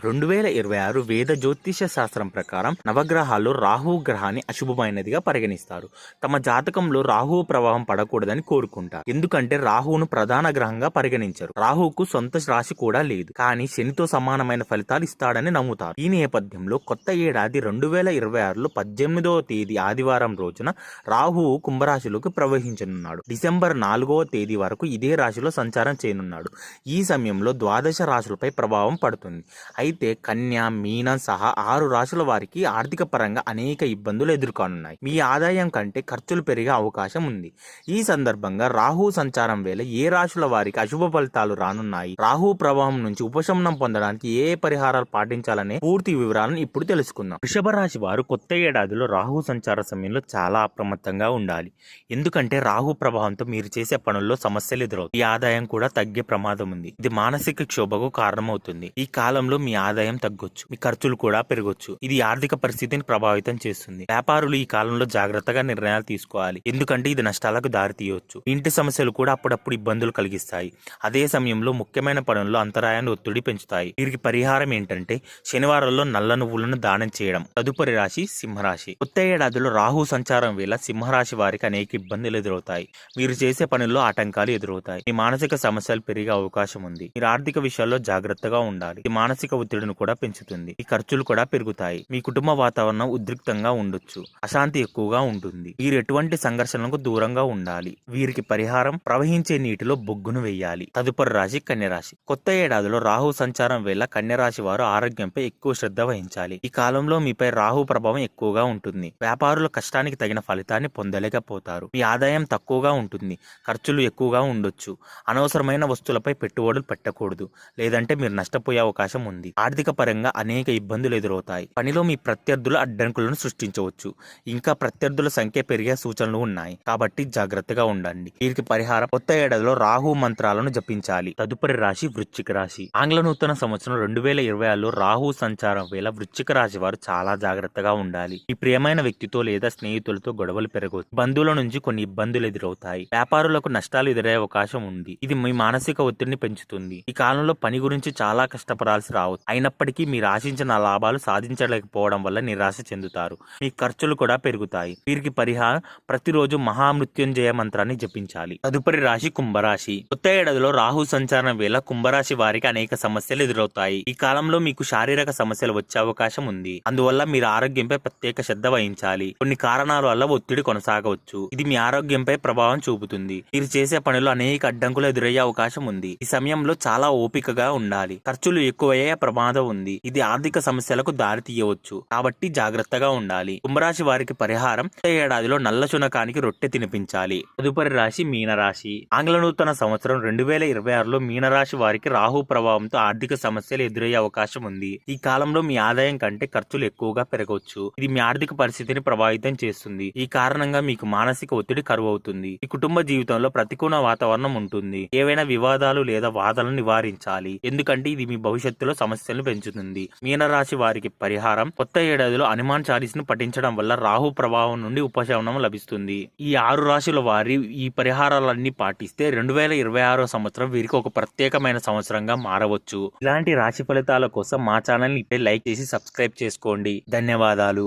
2026 వేద జ్యోతిష శాస్త్రం ప్రకారం నవగ్రహాల్లో రాహు గ్రహాన్ని అశుభమైనదిగా పరిగణిస్తారు. తమ జాతకంలో రాహు ప్రభావం పడకూడదని కోరుకుంటారు. ఎందుకంటే రాహువును ప్రధాన గ్రహంగా పరిగణించరు. రాహువుకు సొంత రాశి కూడా లేదు, కానీ శనితో సమానమైన ఫలితాలు ఇస్తాడని నమ్ముతారు. ఈ నేపథ్యంలో కొత్త ఏడాది 2026లో 18వ తేదీ ఆదివారం రోజున రాహువు కుంభరాశిలోకి ప్రవేశించనున్నాడు. డిసెంబర్ 4వ తేదీ వరకు ఇదే రాశిలో సంచారం చేయనున్నాడు. ఈ సమయంలో ద్వాదశ రాశులపై ప్రభావం పడుతుంది. అయితే కన్య, మీనం సహా 6 రాశుల వారికి ఆర్థిక పరంగా అనేక ఇబ్బందులు ఎదుర్కొనున్నాయి. మీ ఆదాయం కంటే ఖర్చులు పెరిగే అవకాశం ఉంది. ఈ సందర్భంగా రాహు సంచారం వేళ ఏ రాశుల వారికి అశుభ ఫలితాలు రానున్నాయి, రాహు ప్రభావం నుంచి ఉపశమనం పొందడానికి ఏ పరిహారాలు పాటించాలనే పూర్తి వివరాలను ఇప్పుడు తెలుసుకుందాం. వృషభ రాశి వారు కొత్త ఏడాదిలో రాహు సంచార సమయంలో చాలా అప్రమత్తంగా ఉండాలి. ఎందుకంటే రాహు ప్రభావంతో మీరు చేసే పనుల్లో సమస్యలు ఎదురవుతాయి. ఈ ఆదాయం కూడా తగ్గే ప్రమాదం ఉంది. ఇది మానసిక క్షోభకు కారణమవుతుంది. ఈ కాలంలో మీ ఆదాయం తగ్గొచ్చు, మీ ఖర్చులు కూడా పెరగొచ్చు. ఇది ఆర్థిక పరిస్థితిని ప్రభావితం చేస్తుంది. వ్యాపారులు ఈ కాలంలో జాగ్రత్తగా నిర్ణయాలు తీసుకోవాలి, ఎందుకంటే ఇది నష్టాలకు దారి తీయవచ్చు. ఇంటి సమస్యలు కూడా అప్పుడప్పుడు ఇబ్బందులు కలిగిస్తాయి. అదే సమయంలో ముఖ్యమైన పనుల్లో అంతరాయాన్ని ఒత్తిడి పెంచుతాయి. వీరికి పరిహారం ఏంటంటే శనివారంలో నల్ల నువ్వులను దానం చేయడం. తదుపరి రాశి సింహరాశి. కొత్త ఏడాదిలో రాహు సంచారం వేళ సింహరాశి వారికి అనేక ఇబ్బందులు ఎదురవుతాయి. మీరు చేసే పనుల్లో ఆటంకాలు ఎదురవుతాయి. మీ మానసిక సమస్యలు పెరిగే అవకాశం ఉంది. మీరు ఆర్థిక విషయాల్లో జాగ్రత్తగా ఉండాలి. ఇది మానసిక ఒత్తిడిని కూడా పెంచుతుంది. ఈ ఖర్చులు కూడా పెరుగుతాయి. మీ కుటుంబ వాతావరణం ఉద్రిక్తంగా ఉండొచ్చు, అశాంతి ఎక్కువగా ఉంటుంది. వీరు ఎటువంటి సంఘర్షణలకు దూరంగా ఉండాలి. వీరికి పరిహారం ప్రవహించే నీటిలో బొగ్గును వేయాలి. తదుపరి రాశి కన్యరాశి. కొత్త ఏడాదిలో రాహు సంచారం వేళ కన్యరాశి వారు ఆరోగ్యంపై ఎక్కువ శ్రద్ధ వహించాలి. ఈ కాలంలో మీపై రాహు ప్రభావం ఎక్కువగా ఉంటుంది. వ్యాపారుల కష్టానికి తగిన ఫలితాన్ని పొందలేకపోతారు. మీ ఆదాయం తక్కువగా ఉంటుంది, ఖర్చులు ఎక్కువగా ఉండొచ్చు. అనవసరమైన వస్తువులపై పెట్టుబడులు పెట్టకూడదు, లేదంటే మీరు నష్టపోయే అవకాశం ఉంది. ఆర్థిక పరంగా అనేక ఇబ్బందులు ఎదురవుతాయి. పనిలో మీ ప్రత్యర్థులు అడ్డంకులను సృష్టించవచ్చు. ఇంకా ప్రత్యర్థుల సంఖ్య పెరిగే సూచనలు ఉన్నాయి, కాబట్టి జాగ్రత్తగా ఉండండి. వీరికి పరిహారం కొత్త ఏడాదిలో రాహు మంత్రాలను జపించాలి. తదుపరి రాశి వృశ్చిక రాశి. ఆంగ్ల నూతన సంవత్సరం 2026లో రాహు సంచారం వేళ వృశ్చిక రాశి వారు చాలా జాగ్రత్తగా ఉండాలి. మీ ప్రియమైన వ్యక్తితో లేదా స్నేహితులతో గొడవలు పెరగవచ్చు. బంధువుల నుంచి కొన్ని ఇబ్బందులు ఎదురవుతాయి. వ్యాపారులకు నష్టాలు ఎదురయ్యే అవకాశం ఉంది. ఇది మీ మానసిక ఒత్తిడిని పెంచుతుంది. ఈ కాలంలో పని గురించి చాలా కష్టపడాల్సి రావచ్చు. అయినప్పటికీ మీరు ఆశించిన లాభాలు సాధించలేకపోవడం వల్ల నిరాశ చెందుతారు. మీ ఖర్చులు కూడా పెరుగుతాయి. వీరికి పరిహారం ప్రతిరోజు మహామృత్యుంజయ మంత్రాన్ని జపించాలి. తదుపరి రాశి కుంభరాశి. కొత్త ఏడాదిలో రాహు సంచారం వేళ కుంభరాశి వారికి అనేక సమస్యలు ఎదురవుతాయి. ఈ కాలంలో మీకు శారీరక సమస్యలు వచ్చే అవకాశం ఉంది. అందువల్ల మీరు ఆరోగ్యంపై ప్రత్యేక శ్రద్ధ వహించాలి. కొన్ని కారణాల వల్ల ఒత్తిడి కొనసాగవచ్చు. ఇది మీ ఆరోగ్యంపై ప్రభావం చూపుతుంది. మీరు చేసే పనిలో అనేక అడ్డంకులు ఎదురయ్యే అవకాశం ఉంది. ఈ సమయంలో చాలా ఓపికగా ఉండాలి. ఖర్చులు ఎక్కువయ్యే ప్రమాదం ఉంది. ఇది ఆర్థిక సమస్యలకు దారి తీయవచ్చు, కాబట్టి జాగ్రత్తగా ఉండాలి. కుంభరాశి వారికి పరిహారం ఏడాదిలో నల్ల శునకానికి రొట్టె తినిపించాలి. తదుపరి రాశి మీనరాశి. ఆంగ్ల నూతన సంవత్సరం 2026లో మీనరాశి వారికి రాహు ప్రభావంతో ఆర్థిక సమస్యలు ఎదురయ్యే అవకాశం ఉంది. ఈ కాలంలో మీ ఆదాయం కంటే ఖర్చులు ఎక్కువగా పెరగవచ్చు. ఇది మీ ఆర్థిక పరిస్థితిని ప్రభావితం చేస్తుంది. ఈ కారణంగా మీకు మానసిక ఒత్తిడి కరువవుతుంది. ఈ కుటుంబ జీవితంలో ప్రతికూల వాతావరణం ఉంటుంది. ఏవైనా వివాదాలు లేదా వాదనలు నివారించాలి, ఎందుకంటే ఇది మీ భవిష్యత్తులో సమస్యలను పెంచుతుంది. మీనరాశి వారికి పరిహారం కొత్త ఏడాదిలో హనుమాన్ చాలీసాను పఠించడం వల్ల రాహు ప్రభావం నుండి ఉపశమనం లభిస్తుంది. ఈ 6 రాశుల వారి ఈ పరిహారాలన్నీ పాటిస్తే 2026 సంవత్సరం వీరికి ఒక ప్రత్యేకమైన సంవత్సరంగా మారవచ్చు. ఇలాంటి రాశి ఫలితాల కోసం మా ఛానల్ ని ఇప్పుడే లైక్ చేసి సబ్స్క్రైబ్ చేసుకోండి. ధన్యవాదాలు.